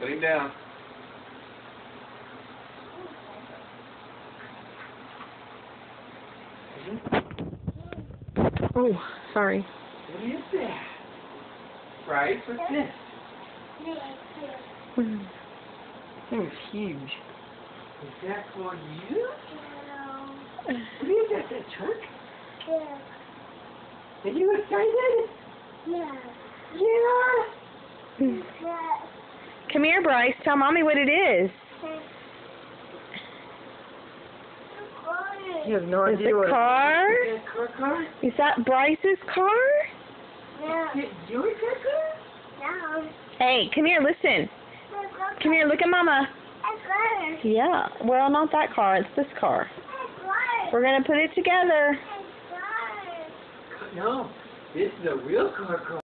Put him down. Oh, sorry. What is that? Bryce, what's this? It was huge. Is that for you? What is that, that truck? Yeah. Are you excited? Yeah. Yeah. Come here, Bryce. Tell Mommy what it is. You have no Is idea it what car? Is that car? Is that Bryce's car? Yeah. Is it your car? No. Hey, come here, listen. Come here, look at Mama. Yeah, well, not that car. It's this car. We're going to put it together. No, this is a real car.